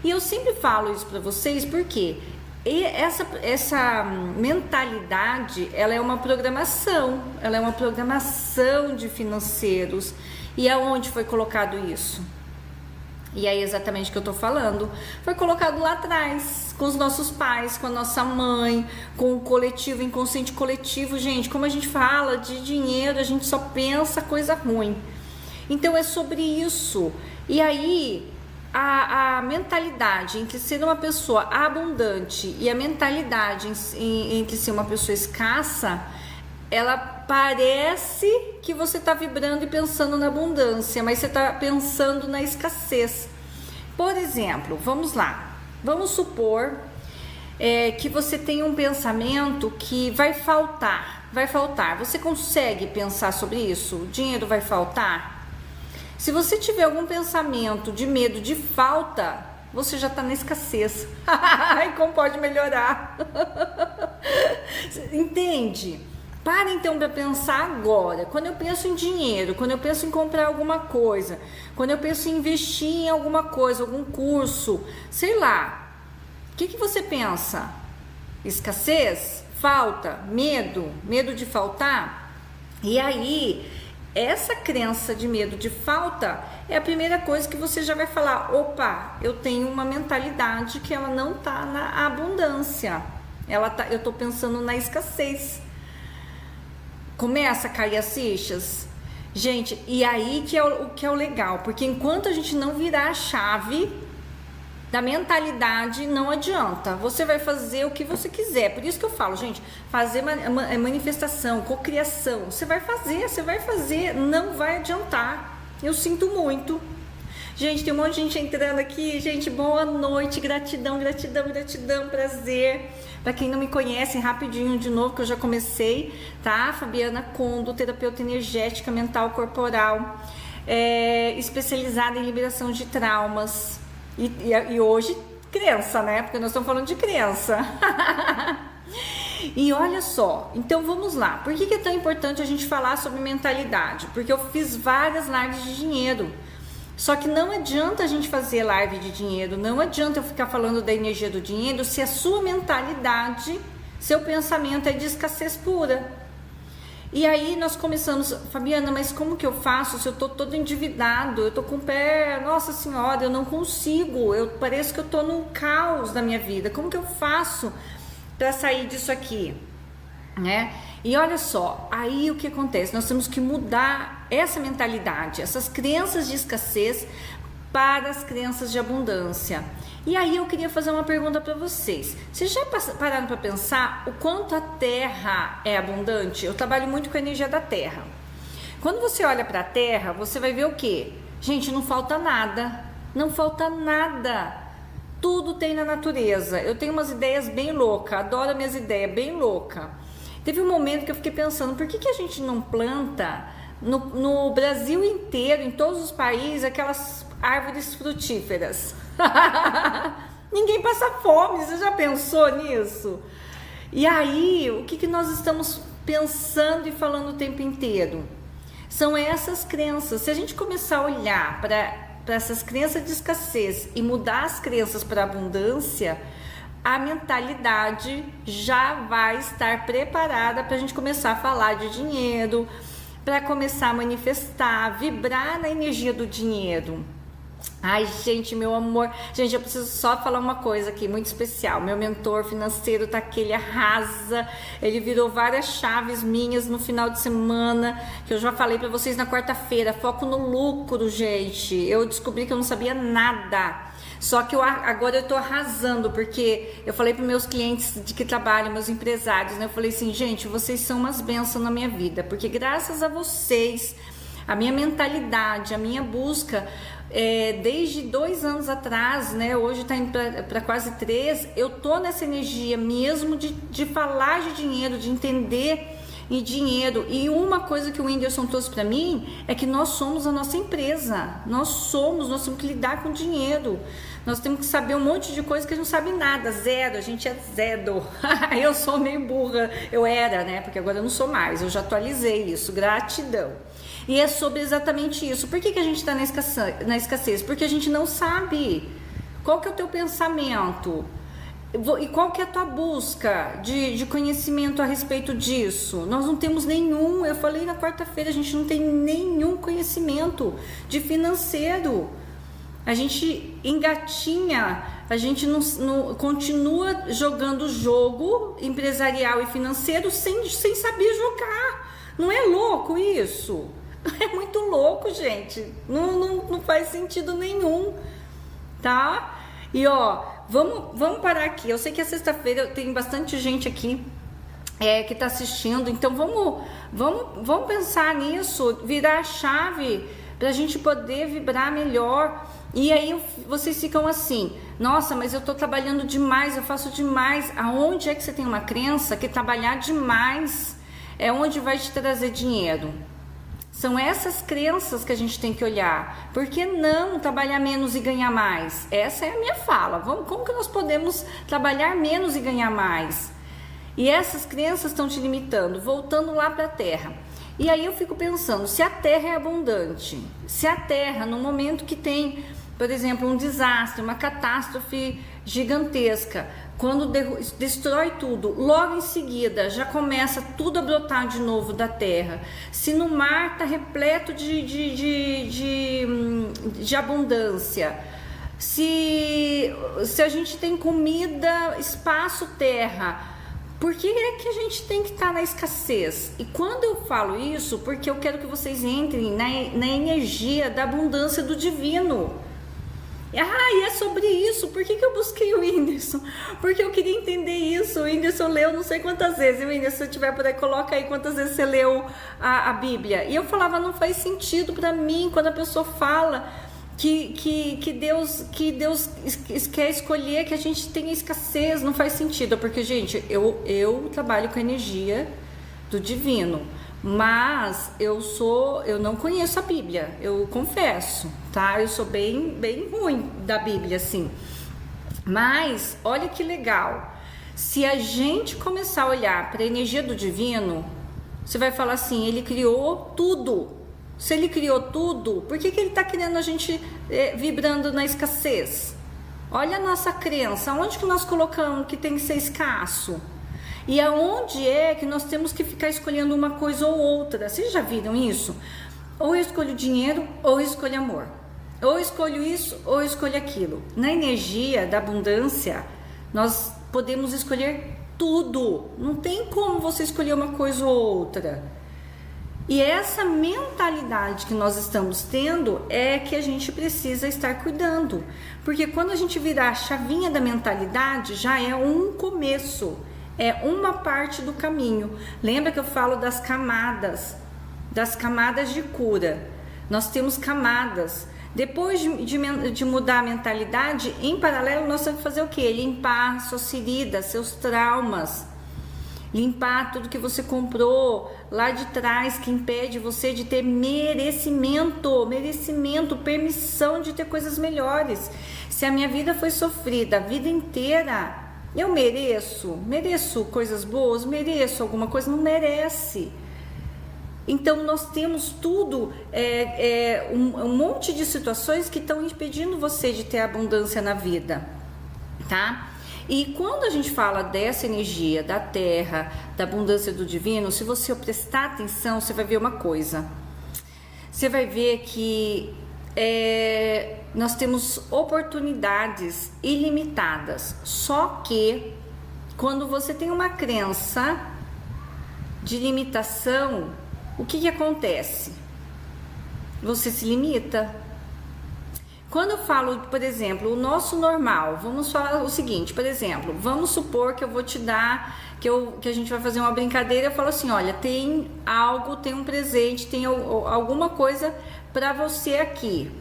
E eu sempre falo isso para vocês porque essa mentalidade, ela é uma programação de financeiros. E aonde foi colocado isso? E é exatamente o que eu tô falando. Foi colocado lá atrás, com os nossos pais, com a nossa mãe, com o coletivo, inconsciente coletivo. Gente, como a gente fala de dinheiro, a gente só pensa coisa ruim. Então é sobre isso. E aí, a mentalidade entre ser uma pessoa abundante e a mentalidade entre ser uma pessoa escassa, ela parece que você está vibrando e pensando na abundância, mas você está pensando na escassez. Por exemplo, vamos lá, vamos supor que você tem um pensamento que vai faltar. Você consegue pensar sobre isso? O dinheiro vai faltar? Se você tiver algum pensamento de medo de falta, você já está na escassez. E como pode melhorar? Entende? Para então para pensar agora. Quando eu penso em dinheiro, quando eu penso em comprar alguma coisa, quando eu penso em investir em alguma coisa, algum curso, sei lá, o que você pensa? Escassez? Falta? Medo de faltar? E aí, essa crença de medo de falta é a primeira coisa que você já vai falar: opa, eu tenho uma mentalidade que ela não tá na abundância, eu tô pensando na escassez. Começa a cair as fichas, gente. E aí que é o legal, porque enquanto a gente não virar a chave da mentalidade, não adianta. Você vai fazer o que você quiser. Por isso que eu falo, gente, fazer manifestação, cocriação, você vai fazer, não vai adiantar. Eu sinto muito. Gente, tem um monte de gente entrando aqui. Gente, boa noite, gratidão, prazer. Para quem não me conhece, rapidinho de novo, que eu já comecei, tá? Fabiana Condo, terapeuta energética, mental, corporal, especializada em liberação de traumas. E hoje, crença, né? Porque nós estamos falando de crença. E olha só, então vamos lá. Por que é tão importante a gente falar sobre mentalidade? Porque eu fiz várias lives de dinheiro. Só que não adianta a gente fazer live de dinheiro, não adianta eu ficar falando da energia do dinheiro se a sua mentalidade, seu pensamento é de escassez pura. E aí nós começamos: Fabiana, mas como que eu faço se eu tô todo endividado, eu tô com o pé, nossa senhora, eu não consigo, parece que eu tô num caos da minha vida, como que eu faço para sair disso aqui, né? E olha só, aí o que acontece? Nós temos que mudar essa mentalidade, essas crenças de escassez para as crenças de abundância. E aí eu queria fazer uma pergunta para vocês. Vocês já pararam para pensar o quanto a Terra é abundante? Eu trabalho muito com a energia da Terra. Quando você olha para a Terra, você vai ver o quê? Gente, não falta nada. Não falta nada. Tudo tem na natureza. Eu tenho umas ideias bem loucas, adoro minhas ideias bem loucas. Teve um momento que eu fiquei pensando: por que a gente não planta no Brasil inteiro, em todos os países, aquelas árvores frutíferas? Ninguém passa fome, você já pensou nisso? E aí, o que nós estamos pensando e falando o tempo inteiro? São essas crenças. Se a gente começar a olhar para essas crenças de escassez e mudar as crenças para abundância, a mentalidade já vai estar preparada para a gente começar a falar de dinheiro, para começar a manifestar, vibrar na energia do dinheiro. Ai, gente, meu amor, gente, eu preciso só falar uma coisa aqui muito especial. Meu mentor financeiro tá aqui, ele arrasa, ele virou várias chaves minhas no final de semana, que eu já falei para vocês na quarta-feira. Foco no lucro, gente. Eu descobri que eu não sabia nada. Só que agora eu tô arrasando, porque eu falei para meus clientes de que trabalham, meus empresários, né? Eu falei assim: gente, vocês são umas bênçãos na minha vida, porque graças a vocês, a minha mentalidade, a minha busca, desde 2 anos atrás, né? Hoje tá indo para quase 3, eu tô nessa energia mesmo de falar de dinheiro, de entender em dinheiro. E uma coisa que o Whindersson trouxe para mim é que nós somos a nossa empresa, nós temos que lidar com dinheiro, nós temos que saber um monte de coisa que a gente não sabe nada, zero, a gente é zero. Eu sou meio burra, eu era, né? Porque agora eu não sou mais, eu já atualizei isso, gratidão. E é sobre exatamente isso. Por que a gente está na escassez? Porque a gente não sabe Qual que é o teu pensamento? E qual que é a tua busca de conhecimento a respeito disso? Nós não temos nenhum, eu falei na quarta-feira, a gente não tem nenhum conhecimento de financeiro. A gente engatinha, a gente não continua jogando jogo empresarial e financeiro sem saber jogar. Não é louco isso? É muito louco, gente. Não faz sentido nenhum, tá? E ó, vamos parar aqui. Eu sei que é sexta-feira, tem bastante gente aqui que tá assistindo, então vamos pensar nisso, virar a chave pra gente poder vibrar melhor. E aí vocês ficam assim, nossa, mas eu tô trabalhando demais, eu faço demais. Aonde é que você tem uma crença que trabalhar demais é onde vai te trazer dinheiro? São essas crenças que a gente tem que olhar. Por que não trabalhar menos e ganhar mais? Essa é a minha fala. Como que nós podemos trabalhar menos e ganhar mais? E essas crenças estão te limitando, voltando lá para a Terra. E aí eu fico pensando, se a Terra é abundante, se a Terra, no momento que tem, por exemplo, um desastre, uma catástrofe gigantesca, quando destrói tudo, logo em seguida já começa tudo a brotar de novo da terra. Se no mar está repleto de abundância, se a gente tem comida, espaço, terra, por que é que a gente tem que estar na escassez? E quando eu falo isso, porque eu quero que vocês entrem na energia da abundância do divino. E é sobre isso. Por que eu busquei o Whindersson? Porque eu queria entender isso. O Whindersson leu não sei quantas vezes. O Whindersson, se tiver por aí, coloca aí quantas vezes você leu a Bíblia. E eu falava, não faz sentido para mim quando a pessoa fala que Deus quer escolher que a gente tenha escassez. Não faz sentido, porque, gente, eu trabalho com a energia do divino. Mas eu não conheço a Bíblia, eu confesso, tá? Eu sou bem ruim da Bíblia, assim. Mas olha que legal. Se a gente começar a olhar para a energia do divino, você vai falar assim, ele criou tudo. Se ele criou tudo, por que ele está querendo a gente vibrando na escassez? Olha a nossa crença, onde que nós colocamos que tem que ser escasso? E aonde é que nós temos que ficar escolhendo uma coisa ou outra? Vocês já viram isso? Ou eu escolho dinheiro, ou eu escolho amor. Ou eu escolho isso, ou eu escolho aquilo. Na energia da abundância, nós podemos escolher tudo. Não tem como você escolher uma coisa ou outra. E essa mentalidade que nós estamos tendo é que a gente precisa estar cuidando. Porque quando a gente virar a chavinha da mentalidade, já é um começo. É uma parte do caminho. Lembra que eu falo das camadas de cura. Nós temos camadas. Depois de mudar a mentalidade, em paralelo, nós temos que fazer o quê? Limpar suas feridas, seus traumas. Limpar tudo que você comprou lá de trás, que impede você de ter merecimento, permissão de ter coisas melhores. Se a minha vida foi sofrida a vida inteira, eu mereço coisas boas, mereço alguma coisa, não merece. Então nós temos tudo, um monte de situações que estão impedindo você de ter abundância na vida, tá? E quando a gente fala dessa energia da terra, da abundância do divino, se você prestar atenção, você vai ver uma coisa. Você vai ver que nós temos oportunidades ilimitadas. Só que quando você tem uma crença de limitação, o que acontece? Você se limita. Quando eu falo, por exemplo, o nosso normal, vamos falar o seguinte, por exemplo, vamos supor que eu vou te dar, que a gente vai fazer uma brincadeira, eu falo assim, olha, tem algo, tem um presente, tem alguma coisa para você aqui.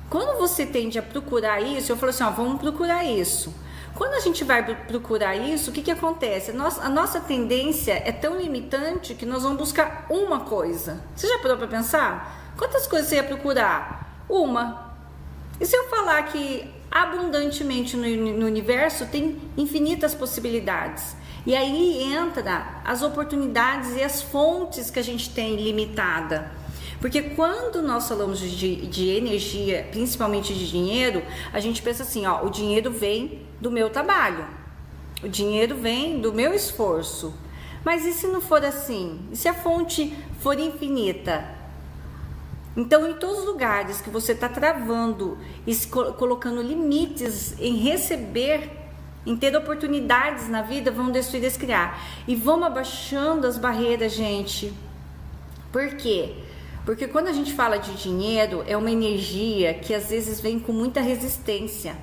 Quando você tende a procurar isso, eu falo assim, vamos procurar isso. Quando a gente vai procurar isso, o que acontece? A nossa tendência é tão limitante que nós vamos buscar uma coisa. Você já parou para pensar? Quantas coisas você ia procurar? Uma. E se eu falar que abundantemente no universo tem infinitas possibilidades? E aí entra as oportunidades e as fontes que a gente tem limitada. Porque quando nós falamos de energia, principalmente de dinheiro, a gente pensa assim, ó, o dinheiro vem do meu trabalho, o dinheiro vem do meu esforço. Mas e se não for assim? E se a fonte for infinita? Então, em todos os lugares que você está travando e colocando limites em receber, em ter oportunidades na vida, vão destruir, descriar. E vamos abaixando as barreiras, gente. Por quê? Porque quando a gente fala de dinheiro, é uma energia que às vezes vem com muita resistência.